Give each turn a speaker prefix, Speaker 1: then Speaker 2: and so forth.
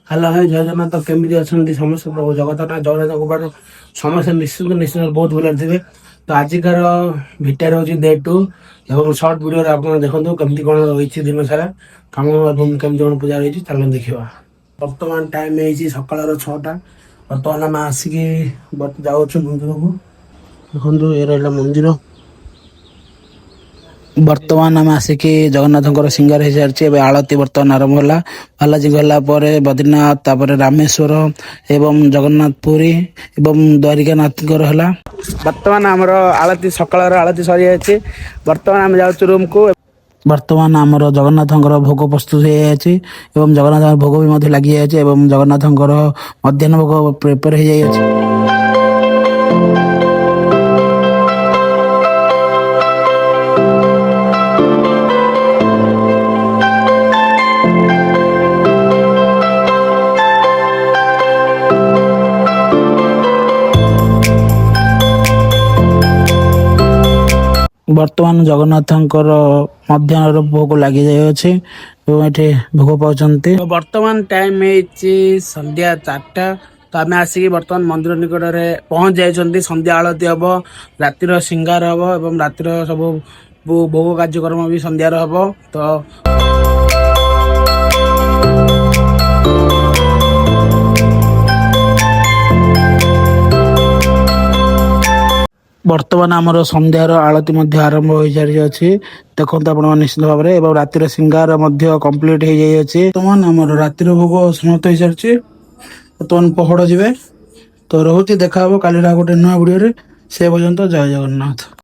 Speaker 1: Hello ଭାଇ ଜୟ ଜଗନ୍ନାଥ। କେମିତି ଅଛନ୍ତି ସମସ୍ତେ? ପ୍ରଭୁ ଜଗନ୍ନାଥ ଜଗନ୍ନାଥଙ୍କ ପାଠ ସମସ୍ତେ ନିଶ୍ଚିନ୍ତ ନିଶ୍ଚିନ୍ତ ବହୁତ ଭଲରେ ଥିବେ। ତ ଆଜିକାର ଭିଡ଼ିଓ ହେଉଛି ଡେ 2 ଏବଂ ସର୍ଟ ଭିଡ଼ିଓରେ ଆପଣ ଦେଖନ୍ତୁ କେମିତି କ'ଣ ରହିଛି ଦିନ ସାରା କାମ ଏବଂ କେମିତି କ'ଣ ପୂଜା ରହିଛି। ଚାଲନ୍ତୁ ଦେଖିବା। ବର୍ତ୍ତମାନ ଟାଇମ୍ ହେଇଛି ସକାଳର 6ଟା। ବର୍ତ୍ତମାନ ଆମେ ଆସିକି ଯାଉଛୁ ମନ୍ଦିରକୁ। ଦେଖନ୍ତୁ ଏ ରହିଲା ମନ୍ଦିର। ବର୍ତ୍ତମାନ ଆମେ ଆସିକି ଜଗନ୍ନାଥଙ୍କର ସିଙ୍ଗାର ହେଇସାରିଛି। ଏବେ ଆଳତି ବର୍ତ୍ତମାନ ଆରମ୍ଭ ହେଲା। ବାଲାଜୀ ଗଲା ପରେ ବଦ୍ରୀନାଥ, ତାପରେ ରାମେଶ୍ୱର ଏବଂ ଜଗନ୍ନାଥ ପୁରୀ ଏବଂ ଦ୍ୱାରିକାନାଥଙ୍କର ହେଲା। ବର୍ତ୍ତମାନ ଆମର ଆଳତି ସକାଳର ଆଳତି ସରିଯାଇଛି। ବର୍ତ୍ତମାନ ଆମେ ଯାଉଛୁ ରୁମକୁ। ବର୍ତ୍ତମାନ ଆମର ଜଗନ୍ନାଥଙ୍କର ଭୋଗ ପ୍ରସ୍ତୁତ ହେଇଯାଇଛି ଏବଂ ଜଗନ୍ନାଥଙ୍କ ଭୋଗ ବି ମଧ୍ୟ ଲାଗିଯାଇଛି ଏବଂ ଜଗନ୍ନାଥଙ୍କର ମଧ୍ୟାହ୍ନ ଭୋଗ ପ୍ରିପେୟାର ହେଇଯାଇଛି। ବର୍ତ୍ତମାନ ଜଗନ୍ନାଥଙ୍କର ମଧ୍ୟାହ୍ନର ଭୋଗ ଲାଗିଯାଇଅଛି ଏବଂ ଏଠି ଭୋଗ ପାଉଛନ୍ତି। ବର୍ତ୍ତମାନ ଟାଇମ୍ ହେଇଛି ସନ୍ଧ୍ୟା 4ଟା। ତ ଆମେ ଆସିକି ବର୍ତ୍ତମାନ ମନ୍ଦିର ନିକଟରେ ପହଞ୍ଚି ଯାଇଛନ୍ତି। ସନ୍ଧ୍ୟା ଆଳତି ହେବ, ରାତିର ସିଙ୍ଗାର ହେବ ଏବଂ ରାତିର ସବୁ ଭୋଗ କାର୍ଯ୍ୟକ୍ରମ ବି ସନ୍ଧ୍ୟାର ହେବ। ତ ବର୍ତ୍ତମାନ ଆମର ସନ୍ଧ୍ୟାର ଆଳତି ମଧ୍ୟ ଆରମ୍ଭ ହୋଇସାରିଅଛି। ଦେଖନ୍ତୁ ଆପଣମାନେ ନିଶ୍ଚିତ ଭାବରେ ଏବଂ ରାତିର ସିଙ୍ଗାର ମଧ୍ୟ କମ୍ପ୍ଲିଟ୍ ହେଇଯାଇଅଛି। ବର୍ତ୍ତମାନ ଆମର ରାତିର ଭୋଗ ସମାପ୍ତ ହେଇସାରିଛି। ବର୍ତ୍ତମାନ ପହଡ଼ ଯିବେ। ତ ରହୁଛି, ଦେଖାହବ କାଲିର ଗୋଟେ ନୂଆ ଭିଡ଼ିଓରେ। ସେ ପର୍ଯ୍ୟନ୍ତ ଜୟ ଜଗନ୍ନାଥ।